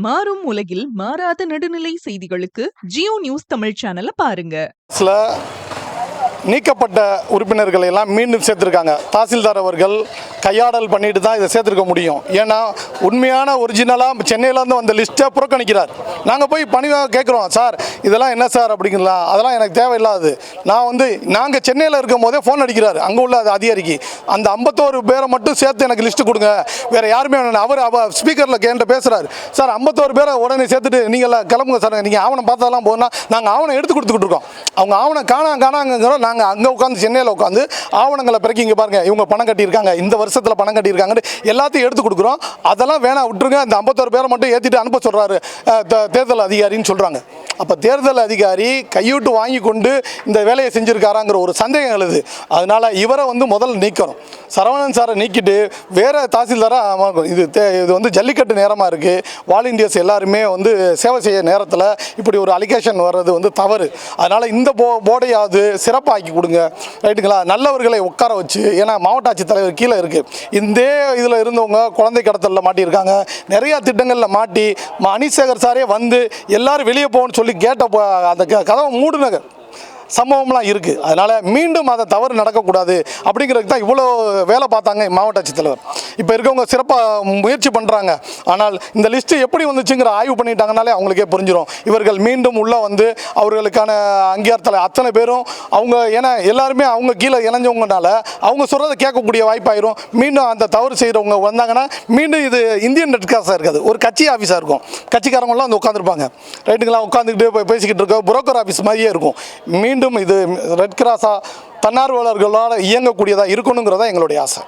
மாறும் உலகில் மாறாத நடுநிலை செய்திகளுக்கு ஜியோ நியூஸ் தமிழ் சேனலை பாருங்க. நீக்கப்பட்ட உறுப்பினர்களை எல்லாம் மீண்டும் சேர்த்துருக்காங்க. தாசில்தார் அவர்கள் கையாடல் பண்ணிட்டு தான் இதை சேர்த்துருக்க முடியும். ஏன்னா உண்மையான ஒரிஜினலாக சென்னையிலேருந்து வந்த லிஸ்ட்டை புறக்கணிக்கிறார். நாங்கள் போய் பணிவாக கேட்குறோம், சார் இதெல்லாம் என்ன சார் அப்படிங்களா, அதெல்லாம் எனக்கு தேவையில்லாது. நாங்கள் சென்னையில் இருக்கும் போதே ஃபோன் அடிக்கிறார் அங்கே உள்ள அதிகாரிக்கு, அந்த 51 பேரை மட்டும் சேர்த்து எனக்கு லிஸ்ட்டு கொடுங்க, வேறு யாருமே அவர் ஸ்பீக்கரில் கேட்டு பேசுகிறார். சார் 51 பேரை உடனே சேர்த்துட்டு நீங்கள் கிளம்புங்க சார், நீங்கள் ஆவணம் பார்த்ததெல்லாம் போனால் நாங்கள் ஆவணம் எடுத்து கொடுத்துக்கிட்டு இருக்கோம். அவங்க ஆவணம் காணாங்கிறோம். நாங்கள் அங்கே உட்காந்து சென்னையில் உட்காந்து ஆவணங்களை பிறகு இங்கே பாருங்கள் இவங்க பணம் கட்டியிருக்காங்க, இந்த வருஷத்தில் பணம் கட்டியிருக்காங்கன்னு எல்லாத்தையும் எடுத்து கொடுக்குறோம். அதெல்லாம் வேணாம் விட்டுருங்க, இந்த 51 பேரை மட்டும் ஏற்றிட்டு அனுப்ப சொல்கிறாரு தேர்தல் அதிகாரின்னு சொல்கிறாங்க. அப்போ தேர்தல் அதிகாரி கையூட்டு வாங்கி கொண்டு இந்த வேலையை செஞ்சுருக்காராங்கிற ஒரு சந்தேகம் எழுது. அதனால் இவரை முதல்ல நீக்கணும். சரவணன் சாரை நீக்கிட்டு வேறு தாசில்தாராக இது ஜல்லிக்கட்டு நேரமாக இருக்குது. வால் இண்டியர்ஸ் எல்லாருமே சேவை செய்ய நேரத்தில் இப்படி ஒரு அலிகேஷன் வர்றது தவறு. அதனால் இந்த போர்டையாவது சிறப்பாக்கி கொடுங்க, ரைட்டுங்களா? நல்லவர்களை உட்கார வச்சு, ஏன்னா மாவட்ட ஆட்சித்தலைவர் கீழே இருக்குது. இந்த இதில் இருந்தவங்க குழந்தை கடத்தலில் மாட்டியிருக்காங்க, நிறையா திட்டங்களில் மாட்டி அனிசேகர் சாரே எல்லாரும் வெளியே போகணும்னு சொல்லி கேட்ட அந்த கதவை மூடுனங்க சம்பவம்லாம் இருக்குது. அதனால் மீண்டும் அதை தவறு நடக்கக்கூடாது அப்படிங்கிறதுக்கு தான் இவ்வளோ வேலை பார்த்தாங்க மாவட்ட ஆட்சித்தலைவர். இப்போ இருக்கவங்க சிறப்பாக முயற்சி பண்ணுறாங்க. ஆனால் இந்த லிஸ்ட்டு எப்படி வந்துச்சுங்கிற ஆய்வு பண்ணிட்டாங்கனாலே அவங்களுக்கே புரிஞ்சிடும். இவர்கள் மீண்டும் உள்ளே அவர்களுக்கான அங்கீகாரத்தில் அத்தனை பேரும் ஏன்னா எல்லாருமே அவங்க கீழே இணைஞ்சவங்கனால அவங்க சொல்கிறத கேட்கக்கூடிய வாய்ப்பாயிரும். மீண்டும் அந்த தவறு செய்கிறவங்க வந்தாங்கன்னா மீண்டும் இது இந்தியன் ரெட் கிராஸாக இருக்காது, ஒரு கட்சி ஆஃபீஸாக இருக்கும். கட்சிக்காரங்களாம் உட்காந்துருப்பாங்க, ரைட்டுங்களா? உட்காந்துக்கிட்டு பேசிக்கிட்டு இருக்க புரோக்கர் ஆஃபீஸ் மாதிரியே இருக்கும். மீண்டும் இது ரெட் கிராஸாக தன்னார்வலர்களால் இயங்கக்கூடியதாக இருக்கணுங்கிறதா எங்களுடைய ஆசை.